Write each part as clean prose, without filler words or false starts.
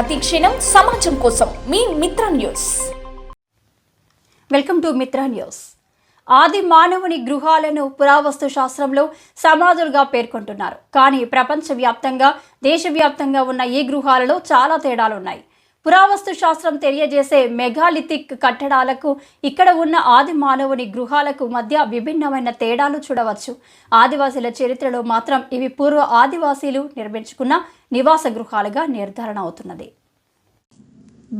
ప్రతిక్షణం సమాజం కోసం మీ మిత్ర న్యూస్. వెల్కమ్ టు మిత్ర న్యూస్. ఆది మానవుని గృహాలను పురావస్తు శాస్త్రంలో సమాధులుగా పేర్కొంటున్నారు. కానీ ప్రపంచవ్యాప్తంగా దేశవ్యాప్తంగా ఉన్న ఈ గృహాలలో చాలా తేడాలున్నాయి. పురావస్తు శాస్త్రం తెలియజేసే మెగాలిథిక్ కట్టడాలకు ఇక్కడ ఉన్న ఆది మానవుని గృహాలకు మధ్య విభిన్నమైన తేడాలు చూడవచ్చు. ఆదివాసీల చరిత్రలో మాత్రం ఇవి పూర్వ ఆదివాసీలు నిర్మించుకున్న నివాస గృహాలుగా నిర్ధారణ అవుతున్నది.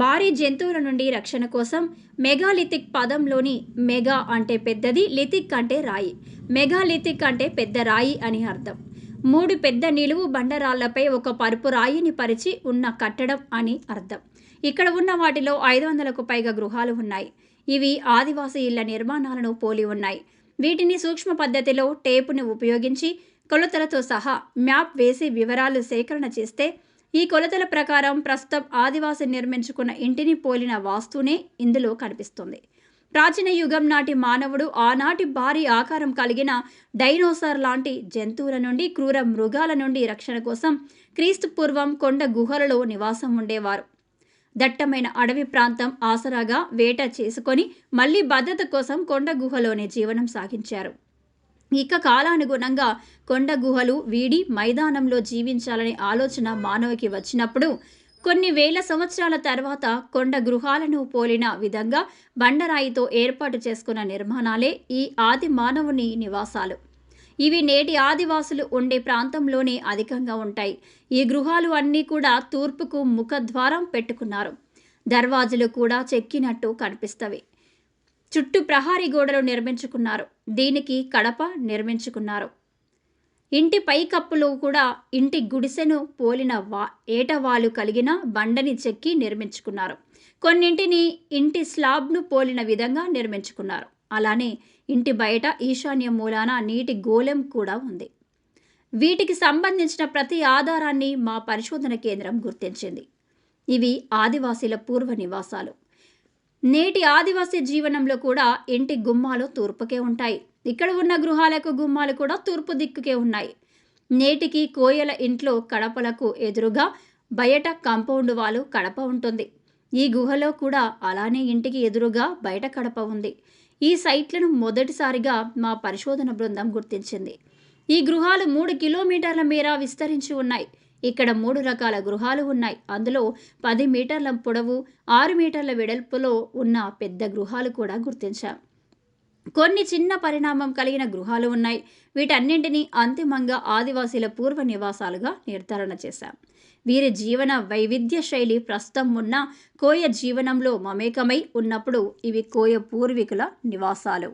భారీ జంతువుల నుండి రక్షణ కోసం మెగాలిథిక్ పదంలోని మెగా అంటే పెద్దది, లిథిక్ అంటే రాయి. మెగాలిథిక్ అంటే పెద్ద రాయి అని అర్థం. 3 పెద్ద నిలువు బండరాళ్లపై ఒక పరుపు రాయిని పరిచి ఉన్న కట్టడం అని అర్థం. ఇక్కడ ఉన్న వాటిలో 500కు పైగా గృహాలు ఉన్నాయి. ఇవి ఆదివాసీ ఇళ్ల నిర్మాణాలను పోలి ఉన్నాయి. వీటిని సూక్ష్మ పద్ధతిలో టేపును ఉపయోగించి కొలతలతో సహా మ్యాప్ వేసి వివరాలు సేకరణ చేస్తే ఈ కొలతల ప్రకారం ప్రస్తుతం ఆదివాసి నిర్మించుకున్న ఇంటిని పోలిన వాస్తునే ఇందులో కనిపిస్తుంది. ప్రాచీన యుగం నాటి మానవుడు ఆనాటి భారీ ఆకారం కలిగిన డైనోసార్ లాంటి జంతువుల నుండి, క్రూర మృగాల నుండి రక్షణ కోసం క్రీస్తు పూర్వం కొండ గుహలలో నివాసం ఉండేవారు. దట్టమైన అడవి ప్రాంతం ఆసరాగా వేట చేసుకొని మళ్లీ భద్రత కోసం కొండ గుహలోనే జీవనం సాగించారు. ఇక కాలానుగుణంగా కొండ గుహలు వీడి మైదానంలో జీవించాలనే ఆలోచన మానవుకి వచ్చినప్పుడు కొన్ని వేల సంవత్సరాల తర్వాత కొండ గృహాలను పోలిన విధంగా బండరాయితో ఏర్పాటు చేసుకున్న నిర్మాణాలే ఈ ఆది మానవుని నివాసాలు. ఇవి నేటి ఆదివాసులు ఉండే ప్రాంతంలోనే అధికంగా ఉంటాయి. ఈ గృహాలు అన్నీ కూడా తూర్పుకు ముఖద్వారం పెట్టుకున్నారు. దర్వాజులు కూడా చెక్కినట్టు కనిపిస్తవి. చుట్టూ ప్రహారీ గోడలు నిర్మించుకున్నారు. దీనికి కడప నిర్మించుకున్నారు. ఇంటి పైకప్పులు కూడా ఇంటి గుడిసెను పోలిన ఏటవాలు కలిగిన బండని చెక్కి నిర్మించుకున్నారు. కొన్నింటిని ఇంటి స్లాబ్ను పోలిన విధంగా నిర్మించుకున్నారు. అలానే ఇంటి బయట ఈశాన్య మూలాన నీటి గోళం కూడా ఉంది. వీటికి సంబంధించిన ప్రతి ఆధారాన్ని మా పరిశోధన కేంద్రం గుర్తించింది. ఇవి ఆదివాసీల పూర్వ నివాసాలు. నేటి ఆదివాసీ జీవనంలో కూడా ఇంటి గుమ్మాలు తూర్పుకే ఉంటాయి. ఇక్కడ ఉన్న గృహాలకు గుమ్మాలు కూడా తూర్పు దిక్కుకే ఉన్నాయి. నేటికి కోయల ఇంట్లో కడపలకు ఎదురుగా బయట కాంపౌండ్ వాలు కడప ఉంటుంది. ఈ గుహలో కూడా అలానే ఇంటికి ఎదురుగా బయట కడప ఉంది. ఈ సైట్లను మొదటిసారిగా మా పరిశోధన బృందం గుర్తించింది. ఈ గృహాలు 3 కిలోమీటర్ల మేర విస్తరించి ఉన్నాయి. ఇక్కడ 3 రకాల గృహాలు ఉన్నాయి. అందులో 10 మీటర్ల పొడవు, 6 మీటర్ల వెడల్పులో ఉన్న పెద్ద గృహాలు కూడా గుర్తించాం. కొన్ని చిన్న పరిణామం కలిగిన గృహాలు ఉన్నాయి. వీటన్నింటినీ అంతిమంగా ఆదివాసీల పూర్వ నివాసాలుగా నిర్ధారణ చేశాం. వీరి జీవన వైవిధ్య శైలి ప్రస్తుతం ఉన్న కోయ జీవనంలో మమేకమై ఉన్నప్పుడు ఇవి కోయ పూర్వీకుల నివాసాలు.